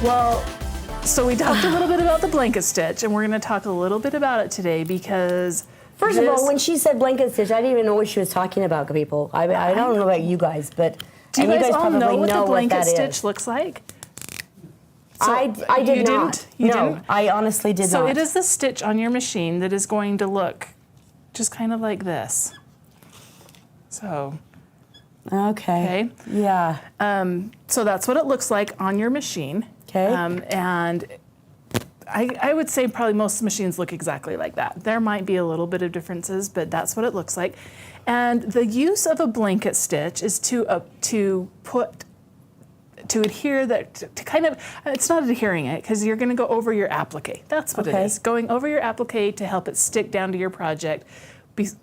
Well, so we talked a little bit about the blanket stitch, and we're going to talk a little bit about it today because First of all, when she said blanket stitch, I didn't even know what she was talking about, people. I don't know about you guys, but do you guys all probably know what the blanket what stitch looks like? So I did not. You no, didn't? I honestly did not. So it is the stitch on your machine that is going to look just kind of like this. So. Okay. Yeah. So that's what it looks like on your machine. Okay. And I would say probably most machines look exactly like that. There might be a little bit of differences, but that's what it looks like. And the use of a blanket stitch is to adhere that, to kind of, it's not adhering it because you're going to go over your applique. That's what it is. Going over your applique to help it stick down to your project.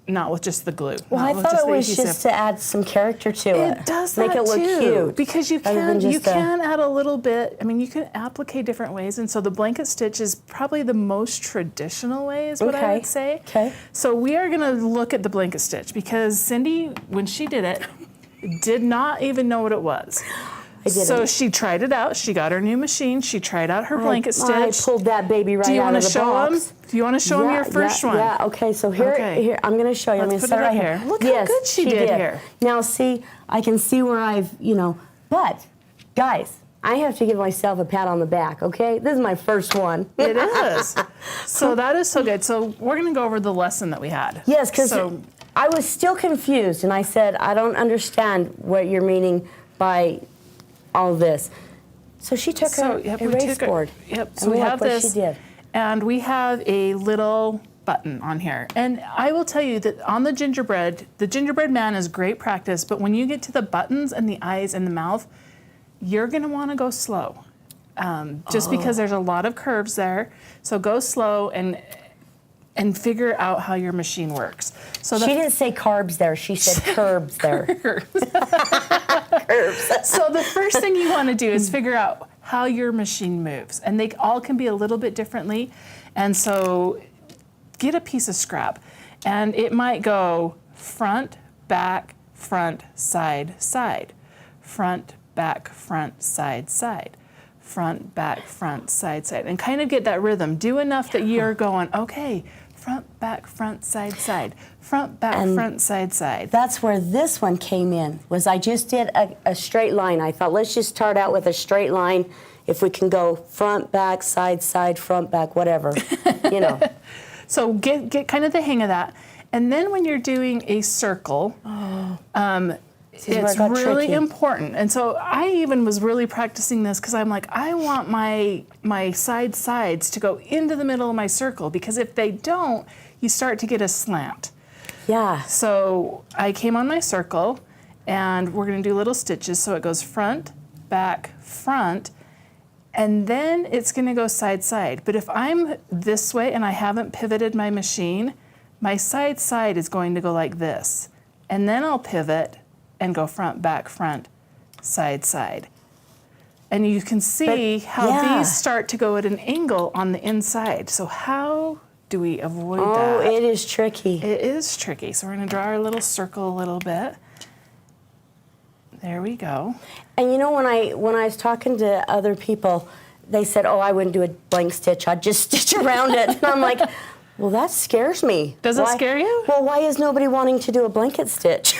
Not with just the glue. Well, I thought it was just to add some character to it. It does make it look cute. Because you can add a little bit. I mean, you can applique different ways, and so the blanket stitch is probably the most traditional way, is what I would say. Okay. So we are going to look at the blanket stitch because Cindy, when she did it, did not even know what it was. So she tried it out. She got her new machine. She tried out her blanket stitch. I pulled that baby right out of the box. Do you want to show them your first one? Yeah, okay. So here I'm going to show you. I'm going to start right here. Look how good she did here. Now, see, I can see where I've, but, guys, I have to give myself a pat on the back, okay? This is my first one. It is. So that is so good. So we're going to go over the lesson that we had. Yes, because I was still confused, and I said, I don't understand what you're meaning by all this. So she took her erase board. So we have this, she did. And we have a little button on here. And I will tell you that on the gingerbread man is great practice, but when you get to the buttons and the eyes and the mouth, you're gonna wanna go slow. Just because there's a lot of curves there. So go slow and figure out how your machine works. So she didn't say carbs there, she said curbs there. So the first thing you want to do is figure out how your machine moves. And they all can be a little bit differently. And so get a piece of scrap. And it might go front, back, front, side, side. Front, back, front, side, side. Front, back, front, side, side. And kind of get that rhythm. Do enough that you're going, okay, front, back, front, side, side. Front, back, front, side, side. That's where this one came in, was I just did a straight line. I thought, let's just start out with a straight line. If we can go front, back, side, side, front, back, whatever, So get kind of the hang of that. And then when you're doing a circle, it's really important. And so I even was really practicing this because I'm like, I want my sides to go into the middle of my circle, because if they don't, you start to get a slant. Yeah. So I came on my circle, and we're going to do little stitches. So it goes front, back, front, and then it's going to go side, side. But if I'm this way and I haven't pivoted my machine, my side, side is going to go like this. And then I'll pivot and go front, back, front, side, side. And you can see how these start to go at an angle on the inside. So how do we avoid that? Oh, it is tricky. It is tricky. So we're going to draw our little circle a little bit. There we go. And when I was talking to other people, they said, oh, I wouldn't do a blank stitch. I'd just stitch around it. And I'm like, well, that scares me. Does it scare you? Well, why is nobody wanting to do a blanket stitch?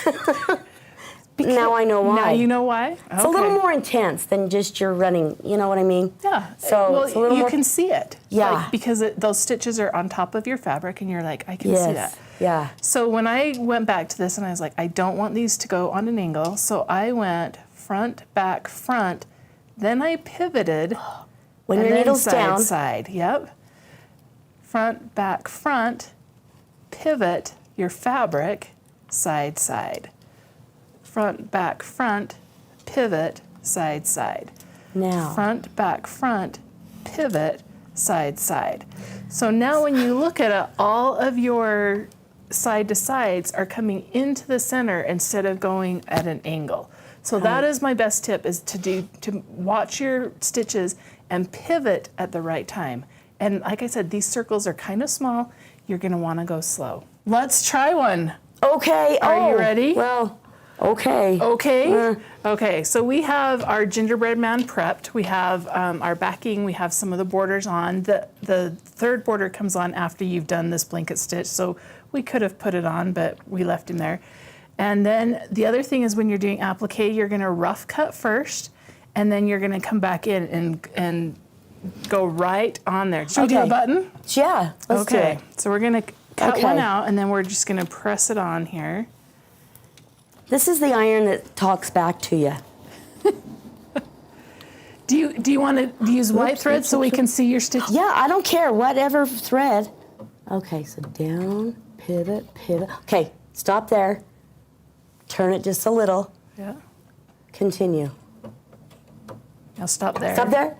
Now I know why. Now you know why? It's a little more intense than just your running, you know what I mean? Yeah. So it's a little you more... can see it. Yeah. Because those stitches are on top of your fabric, and you're like, I can see that. Yeah. So when I went back to this, and I was like, I don't want these to go on an angle, so I went front, back, front, then I pivoted. When your needle's down. Side, yep. Front, back, front, pivot your fabric, side, side. Front, back, front, pivot, side, side. Now. Front, back, front, pivot, side, side. So now when you look at it, all of your side to sides are coming into the center instead of going at an angle. So that is my best tip, is to watch your stitches and pivot at the right time. And like I said, these circles are kind of small. You're going to want to go slow. Let's try one. Okay. Are you ready? Well, Okay. Okay. Okay. So we have our gingerbread man prepped. We have our backing. We have some of the borders on. The third border comes on after you've done this blanket stitch. So we could have put it on, but we left him there. And then the other thing is when you're doing applique, you're going to rough cut first, and then you're going to come back in and go right on there. Should we do a button? Yeah, let's do it. So we're going to cut one out, and then we're just going to press it on here. This is the iron that talks back to you. Do you want to use white thread so we can see your stitch? Yeah, I don't care, whatever thread. Okay, so down, pivot, pivot. Okay, stop there. Turn it just a little. Yeah. Continue. Now stop there. Stop there.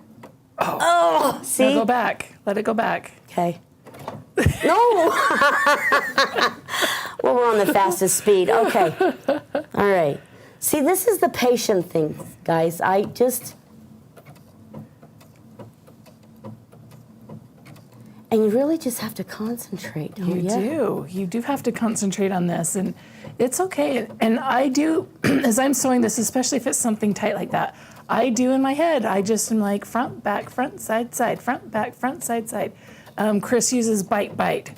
Oh, see? Now go back. Let it go back. Okay. No! Well, we're on the fastest speed. Okay. All right. See, this is the patient thing, guys. And you really just have to concentrate, don't you? You do. You do have to concentrate on this, and it's okay. And I do, as I'm sewing this, especially if it's something tight like that, I do in my head. I just am like front, back, front, side, side, front, back, front, side, side. Chris uses bite.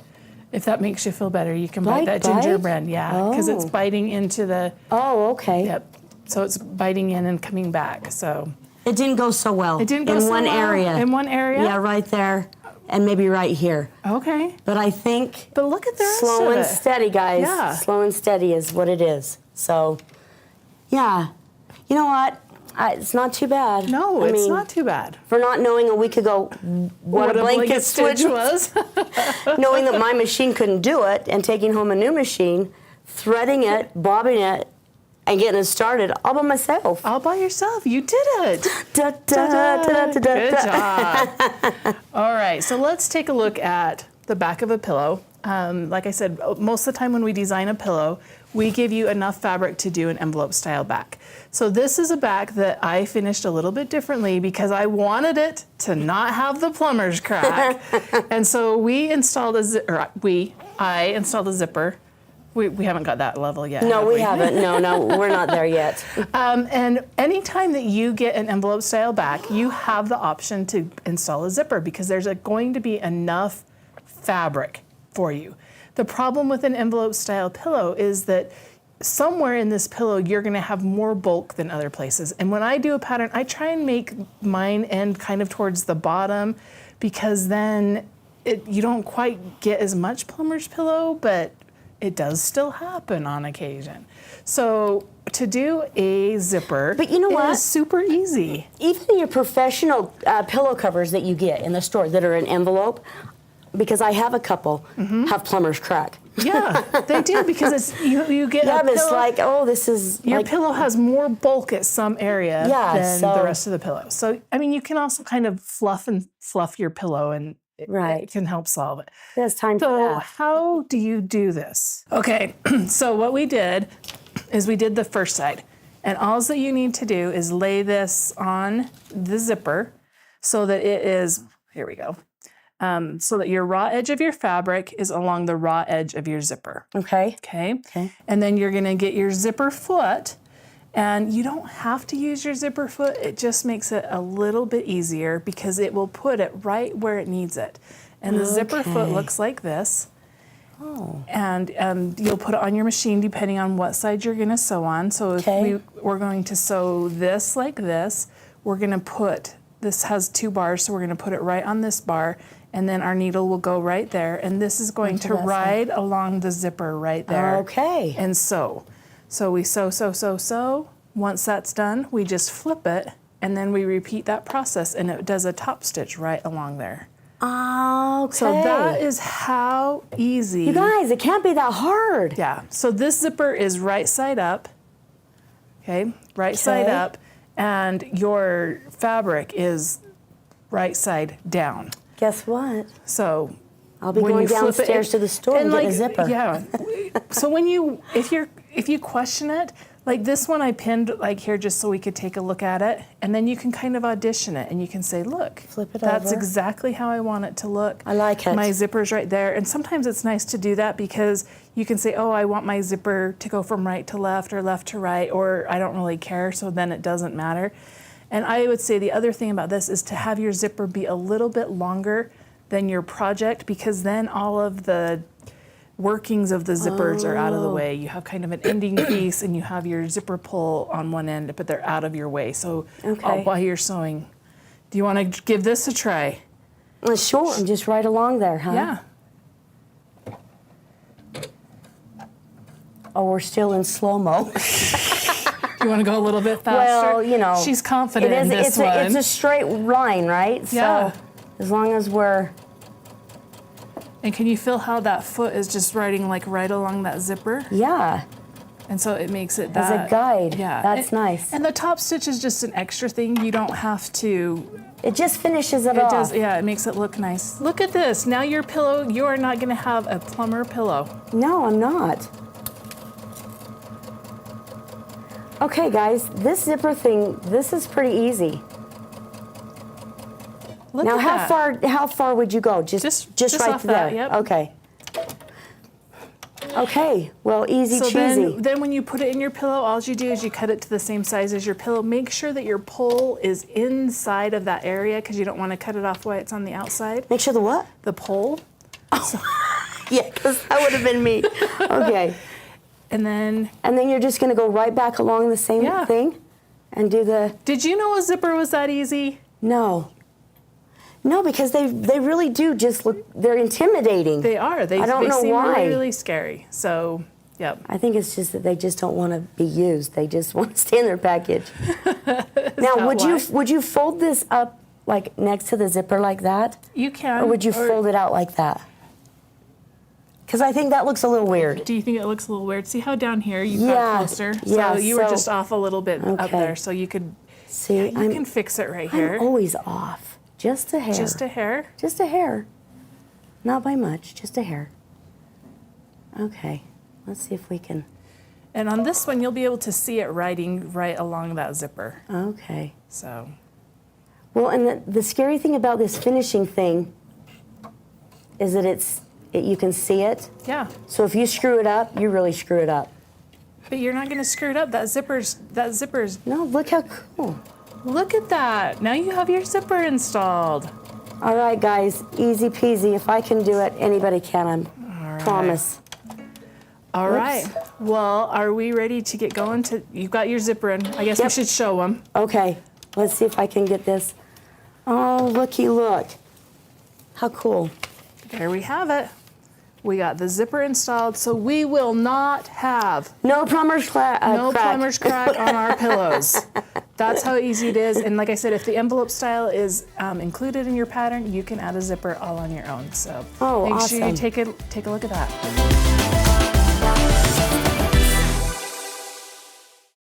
If that makes you feel better, you can bite that gingerbread, yeah, because it's biting into the. Oh, okay. Yep. So it's biting in and coming back. So. It didn't go so well. It didn't go so well. In one area. In one area. Yeah, right there, and maybe right here. Okay. But I think. But look at the rest slow of and it. steady, guys. Yeah. Slow and steady is what it is. So, yeah. You know what? It's not too bad. No, it's not too bad. For not knowing a week ago what a blanket stitch was. Knowing that my machine couldn't do it, and taking home a new machine, threading it, bobbing it, and getting it started all by myself. All by yourself. You did it. Da, da, da, da, da, da, Good job. All right, so let's take a look at the back of a pillow. Like I said, most of the time when we design a pillow, we give you enough fabric to do an envelope style back. So this is a back that I finished a little bit differently because I wanted it to not have the plumber's crack. And so we installed I installed a zipper. We haven't got that level yet. No, we haven't. No, we're not there yet. And anytime that you get an envelope style back, you have the option to install a zipper because there's going to be enough fabric for you. The problem with an envelope style pillow is that somewhere in this pillow you're going to have more bulk than other places. And when I do a pattern, I try and make mine end kind of towards the bottom because then you don't quite get as much plumber's pillow, but it does still happen on occasion. So to do a zipper, but you know what? Is super easy. Even your professional pillow covers that you get in the store that are an envelope, because I have a couple, have plumber's crack. Yeah, they do because it's you get yeah, a pillow. It's like, oh, this is your like, pillow has more bulk at some area than so, the rest of the pillow. So I mean, you can also kind of fluff your pillow, and it can help solve it. There's time for So that. how do you do this? Okay, so what we did is we did the first side, and all that you need to do is lay this on the zipper so that it is. Here we go. So that your raw edge of your fabric is along the raw edge of your zipper. Okay. Okay. And then you're going to get your zipper foot, and you don't have to use your zipper foot. It just makes it a little bit easier because it will put it right where it needs it. And the zipper foot looks like this. Oh. And you'll put it on your machine depending on what side you're going to sew on. So if we're going to sew this like this, we're going to put, this has 2 bars, so we're going to put it right on this bar. And then our needle will go right there, and this is going to ride along the zipper right there. Okay. And sew. So we sew, sew, sew, sew. Once that's done, we just flip it, and then we repeat that process, and it does a top stitch right along there. Okay. So that is how easy. You guys, it can't be that hard. Yeah. So this zipper is right side up. Okay, right side up, and your fabric is right side down. Guess what? So I'll be going downstairs to the store and getting a zipper. Yeah. So if you question it, Like this one I pinned like here just so we could take a look at it, and then you can kind of audition it and you can say, look, Flip it that's over. exactly how I want it to look. I like it. My zipper's right there. And sometimes it's nice to do that because you can say, oh, I want my zipper to go from right to left or left to right, or I don't really care, so then it doesn't matter. And I would say the other thing about this is to have your zipper be a little bit longer than your project, because then all of the workings of the zippers are out of the way. You have kind of an ending piece and you have your zipper pull on one end, but they're out of your way. So while you're sewing, do you want to give this a try? Sure, and just right along there, huh? Yeah. Oh, we're still in slow-mo. You want to go a little bit faster? Well, you know. She's confident in this one. It's a straight line, right? Yeah. So as long as we're... And can you feel how that foot is just riding like right along that zipper? Yeah. And so it makes it As a guide. Yeah. That's nice. And the top stitch is just an extra thing. You don't have to. It just finishes it off. Does, yeah, it makes it look nice. Look at this. Now your pillow, you are not going to have a plumber pillow. No, I'm not. Okay, guys, this zipper thing, this is pretty easy. Look Now, at that. how far would you go? Just right off there. that, yep. Okay. Okay. Well, easy So cheesy. then when you put it in your pillow, all you do is you cut it to the same size as your pillow. Make sure that your pole is inside of that area because you don't want to cut it off while it's on the outside. Make sure the what? The pole. Yeah, because that would have been me. Okay. And then you're just going to go right back along the same thing and do the... Did you know a zipper was that easy? No. No, because they really do just look, they're intimidating. They are. I don't they know seem why. really, really scary. So, yep. I think it's just that they just don't want to be used. They just want to stay in their package. Now, would you fold this up like next to the zipper like that? You can. Or would you fold it out like that? Because I think that looks a little weird. Do you think it looks a little weird? See how down here you got closer? Yeah. So you were just off a little bit up there, so you could. See, you can fix it right here. I'm always off. Just a hair. Just a hair? Just a hair. Not by much, just a hair. Okay, let's see if we can. And on this one, you'll be able to see it riding right along that zipper. Okay. So. Well, and the scary thing about this finishing thing is that you can see it. Yeah. So if you screw it up, you really screw it up. But you're not going to screw it up. That zipper's. No, look how cool. Look at that. Now you have your zipper installed. All right, guys, easy peasy. If I can do it, anybody can. Promise. All right. Well, are we ready to get going? You've got your zipper in. I guess we should show them. Okay, let's see if I can get this. Oh, looky look. How cool. There we have it. We got the zipper installed, so we will not have no plumber's crack on our pillows. That's how easy it is. And like I said, if the envelope style is included in your pattern, you can add a zipper all on your own. So make sure you take a look at that.